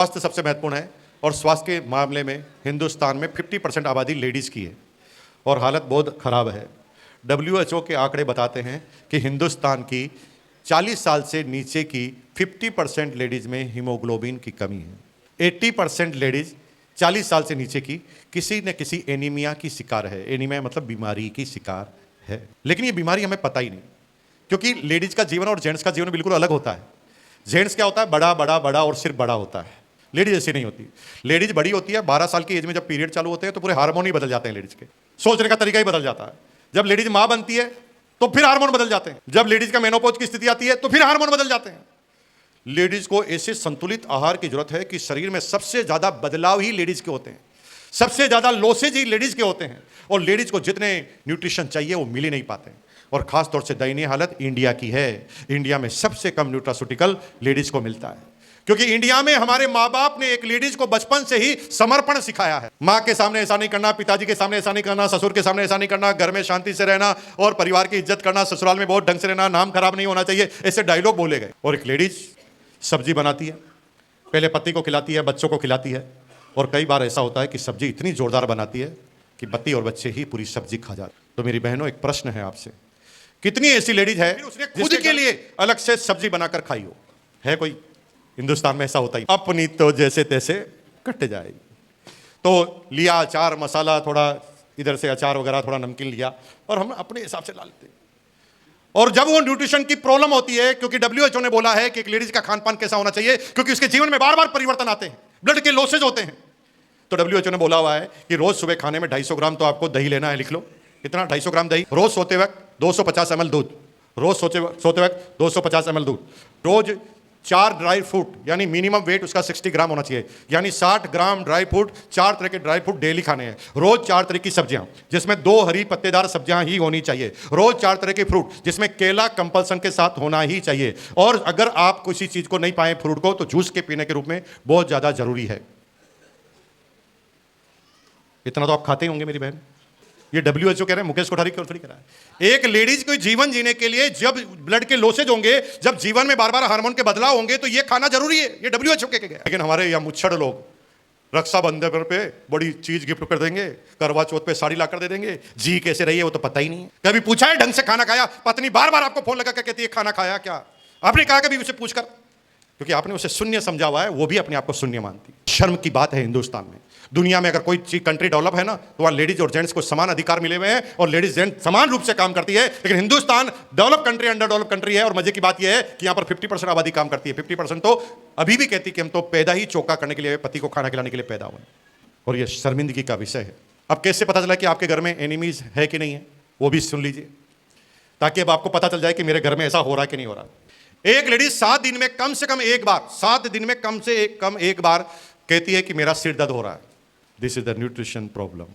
स्वास्थ्य सबसे महत्वपूर्ण है और स्वास्थ्य के मामले में हिंदुस्तान में 50% आबादी लेडीज़ की है और हालत बहुत ख़राब है। WHO के आंकड़े बताते हैं कि हिंदुस्तान की 40 साल से नीचे की 50% लेडीज़ में हीमोग्लोबिन की कमी है। 80% लेडीज़ 40 साल से नीचे की किसी न किसी एनीमिया की शिकार है। एनीमिया मतलब बीमारी की शिकार है, लेकिन ये बीमारी हमें पता ही नहीं, क्योंकि लेडीज़ का जीवन और जेंट्स का जीवन बिल्कुल अलग होता है। जेंट्स क्या होता है, बड़ा बड़ा बड़ा और सिर्फ बड़ा होता है। लेडीज ऐसी नहीं होती। लेडीज बड़ी होती है, 12 साल की एज में जब पीरियड चालू होते हैं तो पूरे हार्मोन ही बदल जाते हैं लेडीज के, सोचने का तरीका ही बदल जाता है। जब लेडीज माँ बनती है तो फिर हार्मोन बदल जाते हैं। जब लेडीज का मेनोपॉज की स्थिति आती है तो फिर हार्मोन बदल जाते हैं। लेडीज को ऐसे संतुलित आहार की जरूरत है कि शरीर में सबसे ज्यादा बदलाव ही लेडीज के होते हैं, सबसे ज्यादा लॉसेज ही लेडीज के होते हैं, और लेडीज को जितने न्यूट्रिशन चाहिए वो मिल ही नहीं पाते। और खासतौर से दयनीय हालत इंडिया की है। इंडिया में सबसे कम न्यूट्रास्यूटिकल लेडीज को मिलता है, क्योंकि इंडिया में हमारे माँ बाप ने एक लेडीज को बचपन से ही समर्पण सिखाया है। माँ के सामने ऐसा नहीं करना, पिताजी के सामने ऐसा नहीं करना, ससुर के सामने ऐसा नहीं करना, घर में शांति से रहना और परिवार की इज्जत करना, ससुराल में बहुत ढंग से रहना, नाम खराब नहीं होना चाहिए, ऐसे डायलॉग बोले गए। और एक लेडीज सब्जी बनाती है, पहले पति को खिलाती है, बच्चों को खिलाती है, और कई बार ऐसा होता है कि सब्जी इतनी जोरदार बनाती है कि पति और बच्चे ही पूरी सब्जी खा जाते। तो मेरी बहनों, एक प्रश्न है आपसे, कितनी ऐसी लेडीज है उसने खुद के लिए अलग से सब्जी बनाकर खाई हो? है कोई? हिंदुस्तान में ऐसा होता ही। अपनी तो जैसे तैसे कट जाएगी। तो लिया अचार मसाला, थोड़ा इधर से अचार वगैरह, थोड़ा नमकीन लिया और हम अपने हिसाब से डाल लेते हैं। और जब वो न्यूट्रिशन की प्रॉब्लम होती है, क्योंकि WHO ने बोला है कि एक लेडीज का खान पान कैसा होना चाहिए, क्योंकि उसके जीवन में बार बार परिवर्तन आते हैं, ब्लड के लॉसेज होते हैं, तो WHO ने बोला हुआ है कि रोज सुबह खाने में 250 ग्राम तो आपको दही लेना है। लिख लो कितना, 250 ग्राम दही। रोज सोते वक्त 250 ml दूध, रोज सोते वक्त 250 ml दूध। रोज 4 ड्राई फ्रूट, यानी मिनिमम वेट उसका 60 ग्राम होना चाहिए, यानी 60 ग्राम ड्राई फ्रूट, 4 तरह के ड्राई फ्रूट डेली खाने हैं। रोज 4 तरह की सब्जियां, जिसमें 2 हरी पत्तेदार सब्जियां ही होनी चाहिए। रोज 4 तरह के फ्रूट, जिसमें केला कंपल्सन के साथ होना ही चाहिए। और अगर आप किसी चीज को नहीं पाए फ्रूट को, तो जूस के पीने के रूप में बहुत ज्यादा जरूरी है। इतना तो आप खाते ही होंगे मेरी बहन। ये WHO कह रहे हैं, मुकेश कोठारी क्यों थोड़ी कह रहा है। एक लेडीज को जीवन जीने के लिए जब ब्लड के लॉसेज होंगे, जब जीवन में बार बार हार्मोन के बदलाव होंगे, तो ये खाना जरूरी है। ये WHO कह के गया। लेकिन हमारे यहाँ मुच्छड़ लोग रक्षाबंधन पे बड़ी चीज गिफ्ट कर देंगे, करवा चौथ पे साड़ी लाकर दे देंगे, जी कैसे रही है वो तो पता ही नहीं है। कभी पूछा है ढंग से खाना खाया? पत्नी बार बार आपको फोन लगा कर कहती है खाना खाया क्या? आपने कहा कभी उसे पूछकर? क्योंकि आपने उसे शून्य समझा हुआ है, वो भी अपने आप को शून्य मानती है। शर्म की बात है हिंदुस्तान में। दुनिया में अगर कोई चीज कंट्री डेवलप है ना, तो वहां लेडीज और जेंट्स को समान अधिकार मिले हुए हैं और लेडीज जेंट्स समान रूप से काम करती है। लेकिन Hindustan develop country, under develop country है। और मजे की बात यह है कि यहां पर 50% आबादी काम करती है। 50% तो अभी भी कहती है कि हम तो पैदा ही चौका करने के लिए, पति को खाना खिलाने के लिए पैदा हुए। और यह शर्मिंदगी का विषय है। अब कैसे पता चला कि आपके घर में एनिमीज है कि नहीं है, वो भी सुन लीजिए, ताकि अब आपको पता चल जाए कि मेरे घर में ऐसा हो रहा है कि नहीं हो रहा। एक लेडीज 7 दिन में कम से कम एक बार, 7 दिन में कम से कम एक बार कहती है कि मेरा सिर दर्द हो रहा है। This is the nutrition problem.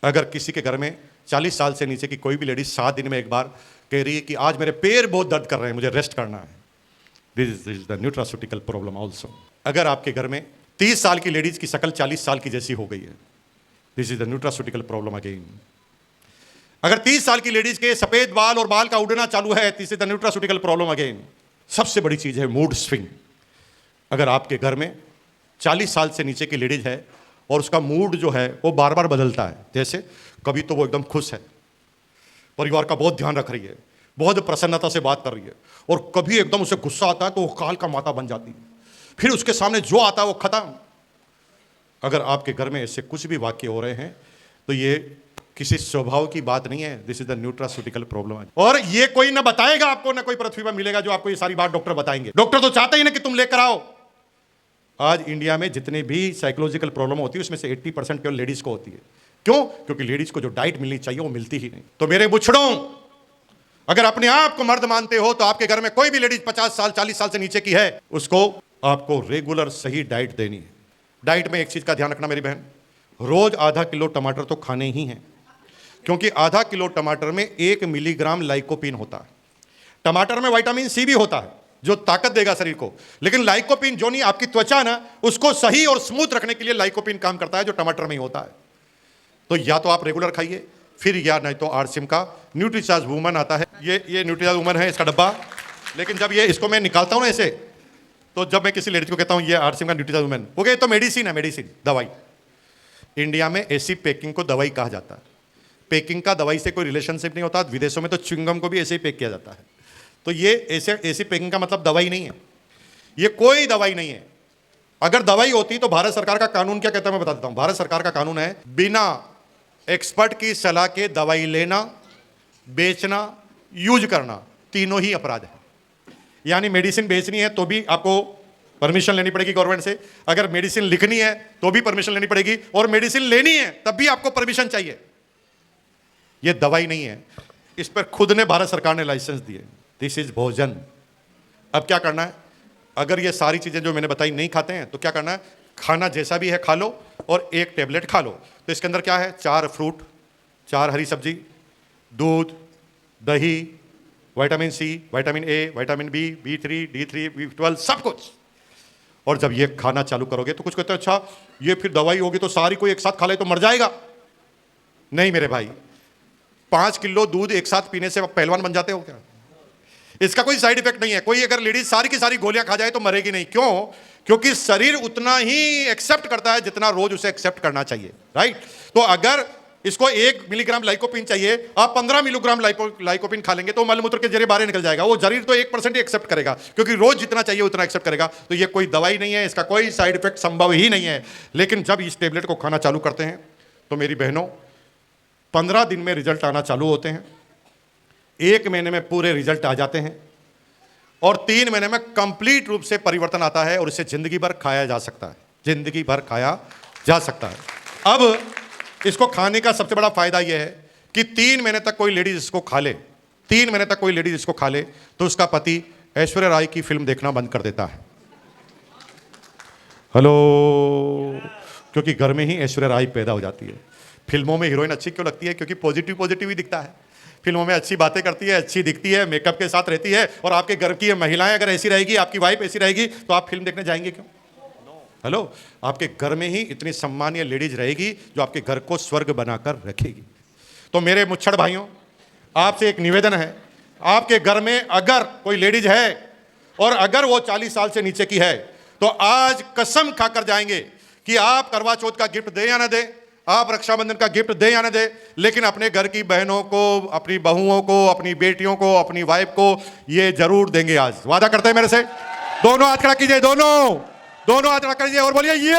अगर किसी के घर में 40 साल से नीचे की कोई भी लेडीज 7 दिन में एक बार कह रही है कि आज मेरे पैर बहुत दर्द कर रहे हैं, मुझे रेस्ट करना है, this is the nutraceutical problem also. अगर आपके घर में 30 साल की लेडीज की शक्ल 40 साल की जैसी हो गई है, this is the nutraceutical problem again. अगर 30 साल की लेडीज के सफेद बाल और बाल का उड़ना चालू है, this is the nutraceutical problem again. सबसे बड़ी चीज है मूड स्विंग। अगर आपके घर में 40 साल से नीचे की लेडीज है और उसका मूड जो है वो बार बार बदलता है, जैसे कभी तो वो एकदम खुश है, परिवार का बहुत ध्यान रख रही है, बहुत प्रसन्नता से बात कर रही है, और कभी एकदम उसे गुस्सा आता है तो वो काल का माता बन जाती है, फिर उसके सामने जो आता है वो खत्म। अगर आपके घर में ऐसे कुछ भी वाक्य हो रहे हैं तो ये किसी स्वभाव की बात नहीं है, this is the nutraceutical problem. और ये कोई ना बताएगा आपको, ना कोई पृथ्वी पर मिलेगा जो आपको ये सारी बात डॉक्टर बताएंगे। डॉक्टर तो चाहते ही ना कि तुम लेकर आओ। आज इंडिया में जितने भी साइकोलॉजिकल प्रॉब्लम होती है उसमें से 80% केवल लेडीज को होती है। क्यों? क्योंकि लेडीज को जो डाइट मिलनी चाहिए वो मिलती ही नहीं। तो मेरे बुछड़ों, अगर अपने आप को मर्द मानते हो तो आपके घर में कोई भी लेडीज 50 साल 40 साल से नीचे की है, उसको आपको रेगुलर सही डाइट देनी है। डाइट में एक चीज का ध्यान रखना मेरी बहन, रोज आधा किलो टमाटर तो खाने ही हैं, क्योंकि आधा किलो टमाटर में 1 मिलीग्राम लाइकोपीन होता है। टमाटर में विटामिन सी भी होता है जो ताकत देगा शरीर को, लेकिन लाइकोपीन जो नहीं, आपकी त्वचा ना उसको सही और स्मूथ रखने के लिए लाइकोपीन काम करता है, जो टमाटर में ही होता है। तो या तो आप रेगुलर खाइए, फिर या नहीं तो आरसीएम का न्यूट्रीचार्ज वुमन आता है। ये न्यूट्रीचार्ज वुमन है इसका डब्बा, लेकिन जब ये इसको मैं निकालता हूं ना ऐसे, तो जब मैं किसी लेडीज को कहता हूं ये आरसीएम का न्यूट्रीशन वुमेन, वो कहते तो मेडिसिन है, मेडिसिन, दवाई। इंडिया में ऐसी पैकिंग को दवाई कहा जाता है। पैकिंग का दवाई से कोई रिलेशनशिप नहीं होता। विदेशों में तो च्युइंगम को भी ऐसे ही पैक किया जाता है। तो ये ऐसी पैकिंग का मतलब दवाई नहीं है, ये कोई दवाई नहीं है। अगर दवाई होती तो भारत सरकार का कानून क्या कहता है मैं बता देता हूं। भारत सरकार का कानून है, बिना एक्सपर्ट की सलाह के दवाई लेना, बेचना, यूज करना, तीनों ही अपराध है। यानी मेडिसिन बेचनी है तो भी आपको परमिशन लेनी पड़ेगी गवर्नमेंट से, अगर मेडिसिन लिखनी है तो भी परमिशन लेनी पड़ेगी, और मेडिसिन लेनी है तब भी आपको परमिशन चाहिए। यह दवाई नहीं है, इस पर खुद ने भारत सरकार ने लाइसेंस दिए। दिस इज भोजन। अब क्या करना है, अगर ये सारी चीजें जो मैंने बताई नहीं खाते हैं तो क्या करना है, खाना जैसा भी है खा लो और एक टेबलेट खा लो। तो इसके अंदर क्या है, 4 फ्रूट, 4 हरी सब्जी, दूध, दही, vitamin C, vitamin A, vitamin B, B3, D3, B12, सब कुछ। और जब ये खाना चालू करोगे तो कुछ कहते हैं अच्छा ये फिर दवाई होगी तो सारी कोई एक साथ खा ले तो मर जाएगा। नहीं मेरे भाई, 5 किलो दूध एक साथ पीने से आप पहलवान बन जाते हो क्या? इसका कोई साइड इफेक्ट नहीं है। कोई अगर लेडीज सारी की सारी गोलियां खा जाए तो मरेगी नहीं। क्यों? क्योंकि शरीर उतना ही एक्सेप्ट करता है जितना रोज उसे एक्सेप्ट करना चाहिए, राइट? तो अगर इसको 1 मिलीग्राम लाइकोपिन चाहिए, आप 15 मिलीग्राम लाइकोपिन खा लेंगे तो मलमूत्र के जरिए बाहर निकल जाएगा। वो शरीर तो 1% ही एक्सेप्ट करेगा, क्योंकि रोज जितना चाहिए उतना एक्सेप्ट करेगा। तो ये कोई दवाई नहीं है, इसका कोई साइड इफेक्ट संभव ही नहीं है। लेकिन जब इस टेबलेट को खाना चालू करते हैं तो मेरी बहनों 15 दिन में रिजल्ट आना चालू होते हैं, 1 महीने में पूरे रिजल्ट आ जाते हैं, और 3 महीने में कंप्लीट रूप से परिवर्तन आता है, और इसे जिंदगी भर खाया जा सकता है, जिंदगी भर खाया जा सकता है। अब इसको खाने का सबसे बड़ा फायदा यह है कि 3 महीने तक कोई लेडीज इसको खा ले, 3 महीने तक कोई लेडीज इसको खा ले तो उसका पति ऐश्वर्या राय की फिल्म देखना बंद कर देता है। हेलो, क्योंकि घर में ही ऐश्वर्या राय पैदा हो जाती है। फिल्मों में हीरोइन अच्छी क्यों लगती है? क्योंकि पॉजिटिव पॉजिटिव ही दिखता है। फिल्मों में अच्छी बातें करती है, अच्छी दिखती है, मेकअप के साथ रहती है, और आपके घर की महिलाएं अगर ऐसी रहेगी, आपकी वाइफ ऐसी रहेगी, तो आप फिल्म देखने जाएंगे क्यों? हेलो, आपके घर में ही इतनी सम्मानीय लेडीज रहेगी जो आपके घर को स्वर्ग बनाकर रखेगी। तो मेरे मुच्छड़ भाइयों, आपसे एक निवेदन है, आपके घर में अगर कोई लेडीज है और अगर वो 40 साल से नीचे की है तो आज कसम खाकर जाएंगे कि आप करवा चौथ का गिफ्ट दे या ना दे, आप रक्षाबंधन का गिफ्ट दे या ना दे, लेकिन अपने घर की बहनों को, अपनी बहुओं को, अपनी बेटियों को, अपनी वाइफ को ये जरूर देंगे। आज वादा करते हैं मेरे से। दोनों हाथ खड़ा कीजिए, दोनों हाथ खड़ा कीजिए और बोलिए ये